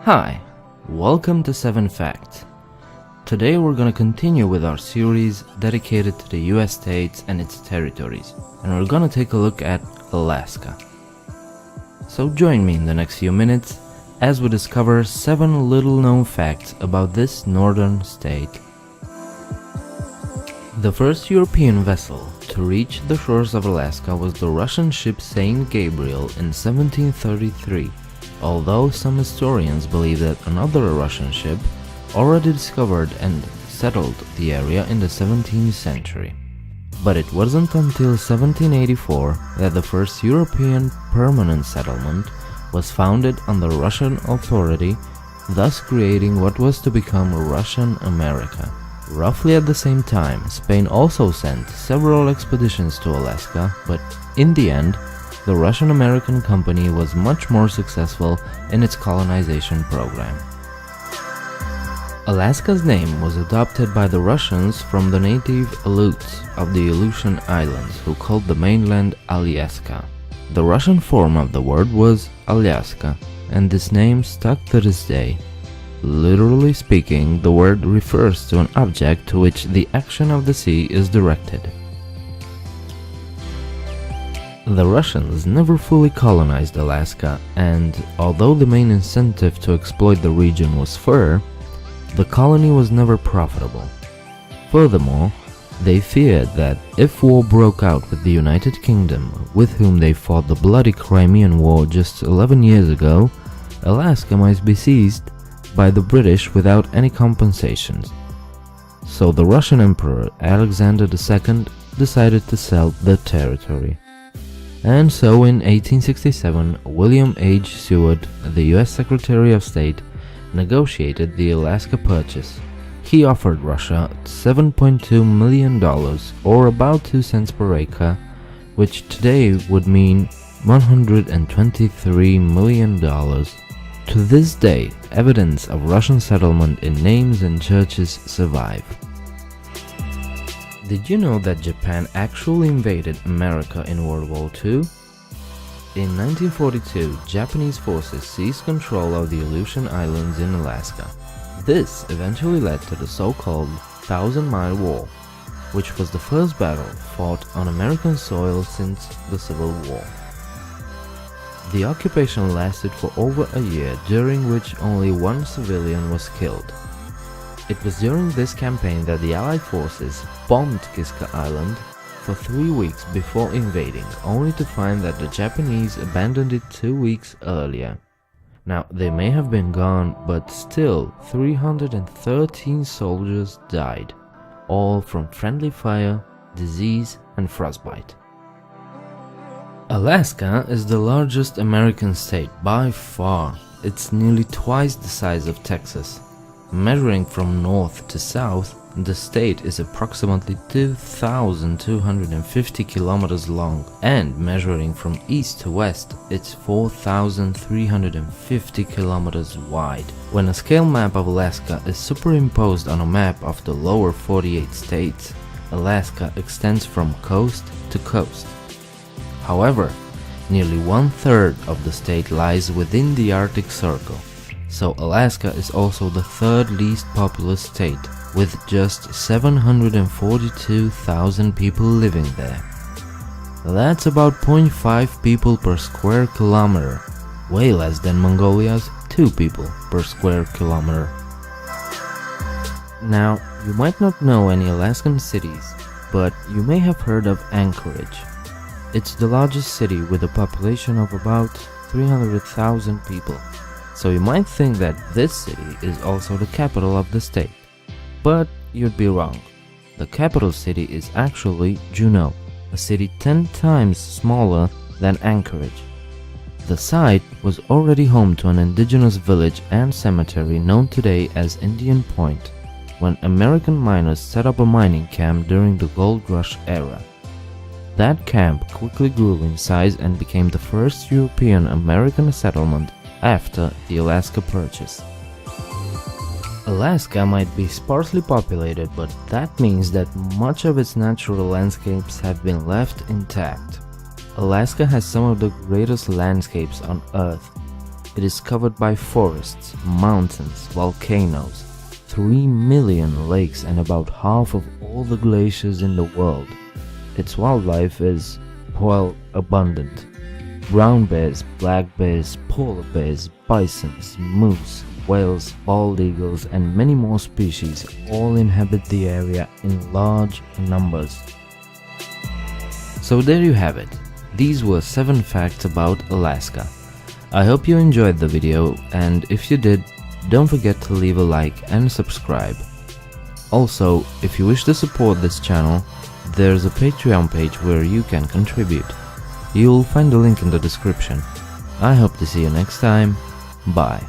Hi, welcome to 7 Facts. Today we're gonna continue with our series dedicated to the US states and its territories, and we're gonna take a look at Alaska. So join me in the next few minutes as we discover 7 little-known facts about this northern state. The first European vessel to reach the shores of Alaska was the Russian ship Saint Gabriel in 1733, although some historians believe that another Russian ship already discovered and settled the area in the 17th century. But it wasn't until 1784 that the first European permanent settlement was founded on the Russian authority, thus creating what was to become Russian America. Roughly at the same time, Spain also sent several expeditions to Alaska, but in the end, the Russian-American company was much more successful in its colonization program. Alaska's name was adopted by the Russians from the native Aleuts of the Aleutian Islands, who called the mainland Alyaska. The Russian form of the word was Alyaska, and this name stuck to this day. Literally speaking, the word refers to an object to which the action of the sea is directed. The Russians never fully colonized Alaska, and although the main incentive to exploit the region was fur, the colony was never profitable. Furthermore, they feared that if war broke out with the United Kingdom, with whom they fought the bloody Crimean War just 11 years ago, Alaska might be seized by the British without any compensations. So the Russian Emperor Alexander II decided to sell the territory. And so in 1867, William H. Seward, the US Secretary of State, negotiated the Alaska Purchase. He offered Russia $7.2 million, or about 2 cents per acre, which today would mean $123 million. To this day, evidence of Russian settlement in names and churches survive. Did you know that Japan actually invaded America in World War II? In 1942, Japanese forces seized control of the Aleutian Islands in Alaska. This eventually led to the so-called Thousand-Mile War, which was the first battle fought on American soil since the Civil War. The occupation lasted for over a year, during which only 1 civilian was killed. It was during this campaign that the Allied forces bombed Kiska Island for 3 weeks before invading, only to find that the Japanese abandoned it 2 weeks earlier. Now, they may have been gone, but still 313 soldiers died, all from friendly fire, disease, and frostbite. Alaska is the largest American state by far. It's nearly twice the size of Texas. Measuring from north to south, the state is approximately 2,250 kilometers long, and measuring from east to west, it's 4,350 kilometers wide. When a scale map of Alaska is superimposed on a map of the lower 48 states, Alaska extends from coast to coast. However, nearly 1/3 of the state lies within the Arctic Circle, so Alaska is also the 3rd least populous state, with just 742,000 people living there. That's about 0.5 people per square kilometer, way less than Mongolia's 2 people per square kilometer. Now, you might not know any Alaskan cities, but you may have heard of Anchorage. It's the largest city with a population of about 300,000 people, so you might think that this city is also the capital of the state. But you'd be wrong. The capital city is actually Juneau, a city 10 times smaller than Anchorage. The site was already home to an indigenous village and cemetery known today as Indian Point, when American miners set up a mining camp during the gold rush era. That camp quickly grew in size and became the first European-American settlement after the Alaska Purchase. Alaska might be sparsely populated, but that means that much of its natural landscapes have been left intact. Alaska has some of the greatest landscapes on Earth. It is covered by forests, mountains, volcanoes, 3 million lakes and about half of all the glaciers in the world. Its wildlife is, well, abundant. Brown bears, black bears, polar bears, bisons, moose, whales, bald eagles and many more species all inhabit the area in large numbers. So there you have it. These were 7 facts about Alaska. I hope you enjoyed the video, and if you did, don't forget to leave a like and subscribe. Also, if you wish to support this channel, there's a Patreon page where you can contribute. You'll find the link in the description. I hope to see you next time. Bye.